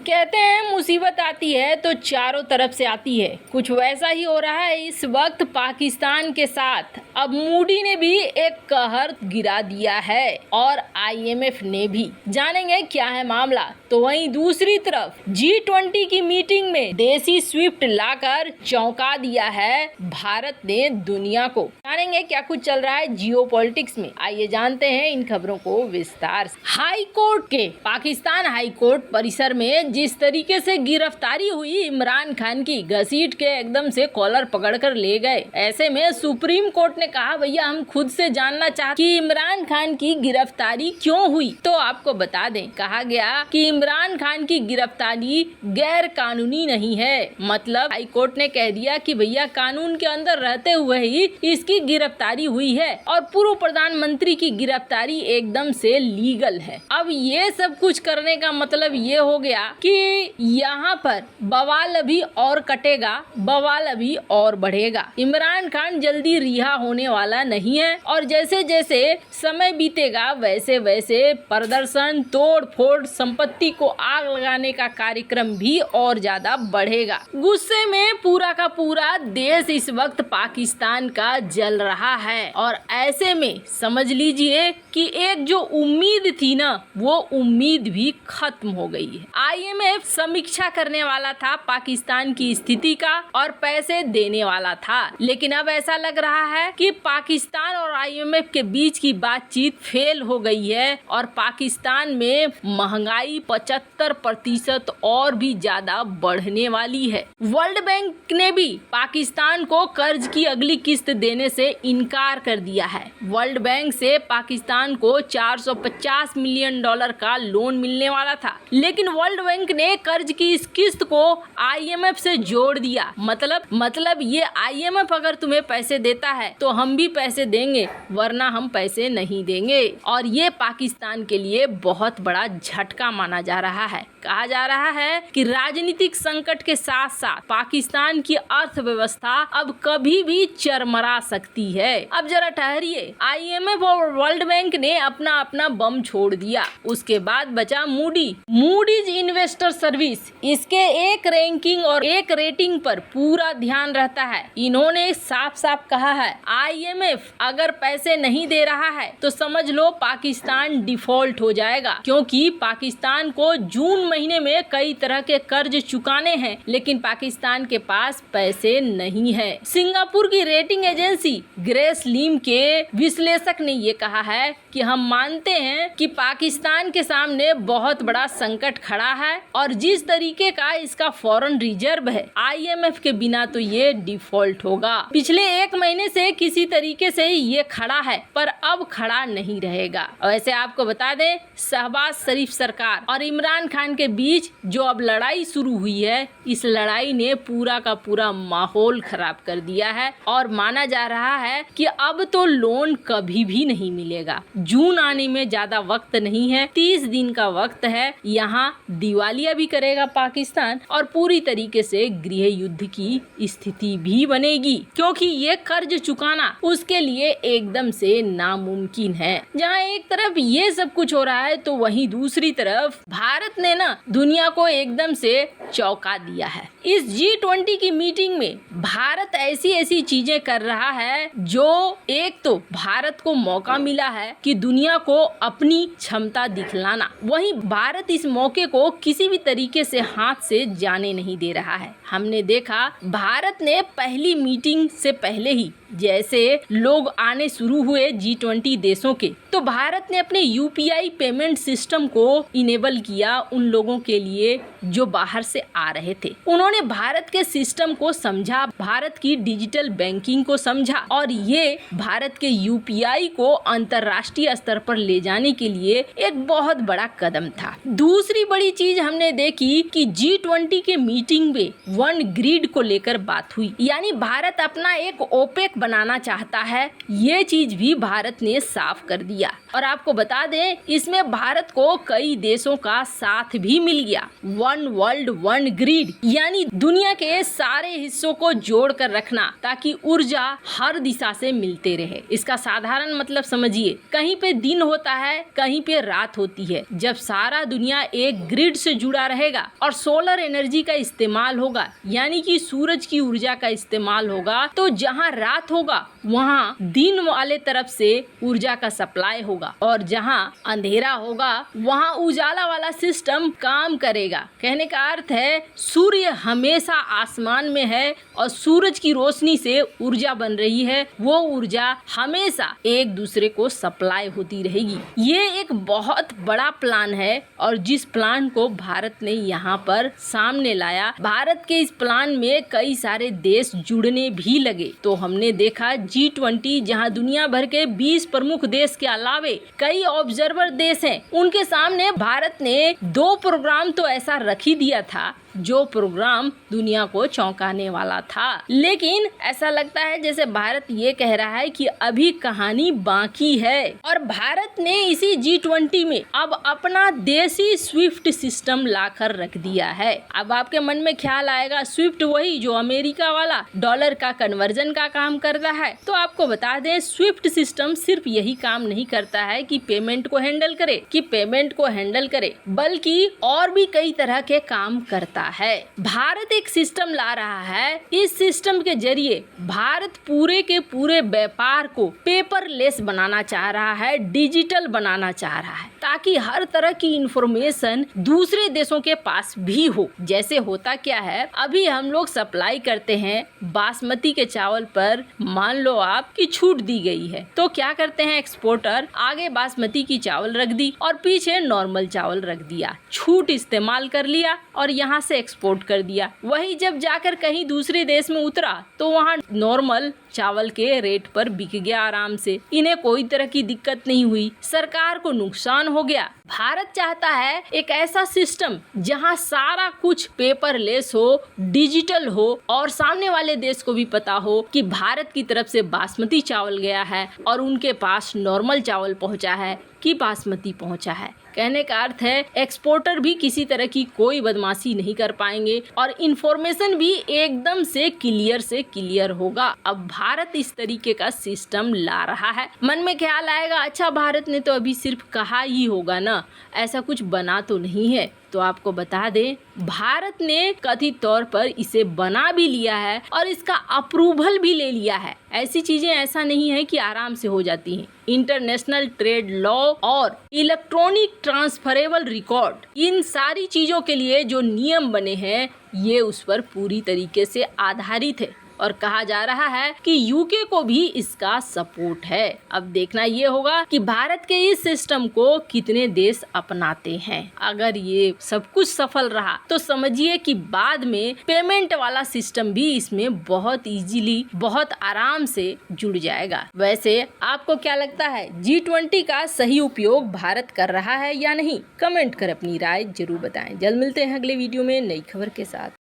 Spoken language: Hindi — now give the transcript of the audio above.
कहते हैं मुसीबत आती है तो चारों तरफ से आती है। कुछ वैसा ही हो रहा है इस वक्त पाकिस्तान के साथ। अब मूडी ने भी एक कहर गिरा दिया है और आईएमएफ ने भी। जानेंगे क्या है मामला। तो वहीं दूसरी तरफ G20 की मीटिंग में देसी स्विफ्ट लाकर चौंका दिया है भारत ने दुनिया को। जानेंगे क्या कुछ चल रहा है जियोपॉलिटिक्स में। आइए जानते हैं इन खबरों को विस्तार से। हाई कोर्ट के पाकिस्तान हाई कोर्ट परिसर में जिस तरीके से गिरफ्तारी हुई इमरान खान की, घसीट के एकदम से कॉलर पकड़कर ले गए। ऐसे में सुप्रीम कोर्ट ने कहा भैया हम खुद से जानना चाहते कि इमरान खान की गिरफ्तारी क्यों हुई। तो आपको बता दें, कहा गया कि इमरान खान की गिरफ्तारी गैर कानूनी नहीं है। मतलब हाई कोर्ट ने कह दिया कि भैया कानून के अंदर रहते हुए ही इसकी गिरफ्तारी हुई है और पूर्व प्रधानमंत्री की गिरफ्तारी एकदम से लीगल है। अब ये सब कुछ करने का मतलब ये हो गया कि यहाँ पर बवाल अभी और कटेगा, बवाल अभी और बढ़ेगा। इमरान खान जल्दी रिहा होने वाला नहीं है और जैसे जैसे समय बीतेगा वैसे वैसे प्रदर्शन, तोड़ फोड़, संपत्ति को आग लगाने का कार्यक्रम भी और ज्यादा बढ़ेगा। गुस्से में पूरा का पूरा देश इस वक्त पाकिस्तान का जल रहा है और ऐसे में समझ लीजिए कि एक जो उम्मीद थी ना, वो उम्मीद भी खत्म हो गई है। आईएमएफ समीक्षा करने वाला था पाकिस्तान की स्थिति का और पैसे देने वाला था, लेकिन अब ऐसा लग रहा है कि पाकिस्तान और आईएमएफ के बीच की बातचीत फेल हो गई है और पाकिस्तान में महंगाई 75% और भी ज्यादा बढ़ने वाली है। वर्ल्ड बैंक ने भी पाकिस्तान को कर्ज की अगली किस्त देने से इनकार कर दिया है। वर्ल्ड बैंक से पाकिस्तान को $450 मिलियन का लोन मिलने वाला था, लेकिन वर्ल्ड बैंक ने कर्ज की इस किस्त को आईएमएफ से जोड़ दिया। मतलब ये आईएमएफ अगर तुम्हें पैसे देता है तो हम भी पैसे देंगे, वरना हम पैसे नहीं देंगे। और ये पाकिस्तान के लिए बहुत बड़ा झटका माना जा रहा है। कहा जा रहा है कि राजनीतिक संकट के साथ साथ पाकिस्तान की अर्थव्यवस्था अब कभी भी चरमरा सकती है। अब जरा ठहरिए, आईएमएफ और वर्ल्ड बैंक ने अपना अपना बम छोड़ दिया, उसके बाद बचा मूडीज इन्वेस्टर सर्विस। इसके एक रैंकिंग और एक रेटिंग पर पूरा ध्यान रहता है। इन्होंने साफ साफ कहा है आईएमएफ अगर पैसे नहीं दे रहा है तो समझ लो पाकिस्तान डिफॉल्ट हो जाएगा, क्योंकि पाकिस्तान को जून महीने में कई तरह के कर्ज चुकाने हैं, लेकिन पाकिस्तान के पास पैसे नहीं है। सिंगापुर की रेटिंग एजेंसी ग्रेस लीम के विश्लेषक ने ये कहा है कि हम मानते हैं कि पाकिस्तान के सामने बहुत बड़ा संकट खड़ा है और जिस तरीके का इसका फॉरेन रिजर्व है, आईएमएफ के बिना तो ये डिफॉल्ट होगा। पिछले एक महीने से किसी तरीके से ये खड़ा है, पर अब खड़ा नहीं रहेगा। वैसे आपको बता दें, शहबाज शरीफ सरकार और इमरान खान के बीच जो अब लड़ाई शुरू हुई है, इस लड़ाई ने पूरा का पूरा माहौल खराब कर दिया है और माना जा रहा है कि अब तो लोन कभी भी नहीं मिलेगा। जून आने में ज्यादा वक्त नहीं है, 30 दिन का वक्त है। यहाँ दिवालिया भी करेगा पाकिस्तान और पूरी तरीके से गृह युद्ध की स्थिति भी बनेगी, क्योंकि ये कर्ज चुकाना उसके लिए एकदम से नामुमकिन है। जहाँ एक तरफ ये सब कुछ हो रहा है तो वहीं दूसरी तरफ भारत ने ना दुनिया को एकदम से चौंका दिया है। इस G20 की मीटिंग में भारत ऐसी चीजें कर रहा है जो एक तो भारत को मौका मिला है कि दुनिया को अपनी क्षमता दिखलाना, वहीं भारत इस मौके को किसी भी तरीके से हाथ से जाने नहीं दे रहा है। हमने देखा भारत ने पहली मीटिंग से पहले ही जैसे लोग आने शुरू हुए G20 देशों के, तो भारत ने अपने यूपीआई पेमेंट सिस्टम को इनेबल किया उन लोगों के लिए जो बाहर से आ रहे थे। उन्होंने भारत के सिस्टम को समझा, भारत की डिजिटल बैंकिंग को समझा और ये भारत के यूपीआई को अंतर्राष्ट्रीय स्तर पर ले जाने के लिए एक बहुत बड़ा कदम था। दूसरी बड़ी चीज हमने देखी कि G20 के मीटिंग में वन ग्रिड को लेकर बात हुई, यानी भारत अपना एक ओपेक बनाना चाहता है। ये चीज भी भारत ने साफ कर दिया और आपको बता दें इसमें भारत को कई देशों का साथ भी मिल गया। वन वर्ल्ड वन ग्रिड यानी दुनिया के सारे हिस्सों को जोड़ कर रखना ताकि ऊर्जा हर दिशा से मिलते रहे। इसका साधारण मतलब समझिए, कहीं पे दिन होता है, कहीं पे रात होती है। जब सारा दुनिया एक ग्रिड से जुड़ा रहेगा और सोलर एनर्जी का इस्तेमाल होगा यानी कि सूरज की ऊर्जा का इस्तेमाल होगा, तो जहाँ रात होगा वहाँ दिन वाले तरफ से ऊर्जा का सप्लाई होगा और जहाँ अंधेरा होगा वहाँ उजाला वाला सिस्टम काम करेगा। कहने का अर्थ है सूर्य हमेशा आसमान में है और सूरज की रोशनी से ऊर्जा बन रही है, वो ऊर्जा हमेशा एक दूसरे को सप्लाई होती रहेगी। ये एक बहुत बड़ा प्लान है और जिस प्लान को भारत ने यहाँ पर सामने लाया, भारत के इस प्लान में कई सारे देश जुड़ने भी लगे। तो हमने देखा G20 जहाँ दुनिया भर के 20 प्रमुख देश के अलावे कई ऑब्जर्वर देश हैं, उनके सामने भारत ने 2 प्रोग्राम तो ऐसा रख ही दिया था जो प्रोग्राम दुनिया को चौंकाने वाला था। लेकिन ऐसा लगता है जैसे भारत ये कह रहा है कि अभी कहानी बाकी है और भारत ने इसी G20 में अब अपना देसी स्विफ्ट सिस्टम लाकर रख दिया है। अब आपके मन में ख्याल आएगा स्विफ्ट वही जो अमेरिका वाला डॉलर का कन्वर्जन का काम करता है। तो आपको बता दें स्विफ्ट सिस्टम सिर्फ यही काम नहीं करता है कि पेमेंट को हैंडल करे, बल्कि और भी कई तरह के काम करता है। भारत एक सिस्टम ला रहा है, इस सिस्टम के जरिए भारत पूरे के पूरे व्यापार को पेपरलेस बनाना चाह रहा है, डिजिटल बनाना चाह रहा है, ताकि हर तरह की इंफॉर्मेशन दूसरे देशों के पास भी हो। जैसे होता क्या है, अभी हम लोग सप्लाई करते हैं बासमती के चावल पर, मान लो आप की छूट दी गई है, तो क्या करते हैं एक्सपोर्टर, आगे बासमती की चावल रख दी और पीछे नॉर्मल चावल रख दिया, छूट इस्तेमाल कर लिया और यहाँ से एक्सपोर्ट कर दिया। वही जब जाकर कहीं दूसरे देश में उतरा तो वहाँ नॉर्मल चावल के रेट पर बिक गया आराम से, इन्हें कोई तरह की दिक्कत नहीं हुई, सरकार को नुकसान हो गया। भारत चाहता है एक ऐसा सिस्टम जहां सारा कुछ पेपरलेस हो, डिजिटल हो और सामने वाले देश को भी पता हो कि भारत की तरफ से बासमती चावल गया है और उनके पास नॉर्मल चावल पहुंचा है कि बासमती पहुंचा है। कहने का अर्थ है एक्सपोर्टर भी किसी तरह की कोई बदमाशी नहीं कर पाएंगे और इंफॉर्मेशन भी एकदम से क्लियर होगा। अब भारत इस तरीके का सिस्टम ला रहा है। मन में ख्याल आएगा अच्छा भारत ने तो अभी सिर्फ कहा ही होगा ना, ऐसा कुछ बना तो नहीं है। तो आपको बता दें भारत ने कथित तौर पर इसे बना भी लिया है और इसका अप्रूवल भी ले लिया है। ऐसी चीजें ऐसा नहीं है कि आराम से हो जाती हैं। इंटरनेशनल ट्रेड लॉ और इलेक्ट्रॉनिक ट्रांसफरेबल रिकॉर्ड, इन सारी चीजों के लिए जो नियम बने हैं ये उस पर पूरी तरीके से आधारित है और कहा जा रहा है कि यूके को भी इसका सपोर्ट है। अब देखना ये होगा कि भारत के इस सिस्टम को कितने देश अपनाते हैं। अगर ये सब कुछ सफल रहा तो समझिए कि बाद में पेमेंट वाला सिस्टम भी इसमें बहुत इजीली, बहुत आराम से जुड़ जाएगा। वैसे आपको क्या लगता है G20 का सही उपयोग भारत कर रहा है या नहीं? कमेंट कर अपनी राय जरूर बताएं। जल्द मिलते हैं अगले वीडियो में नई खबर के साथ।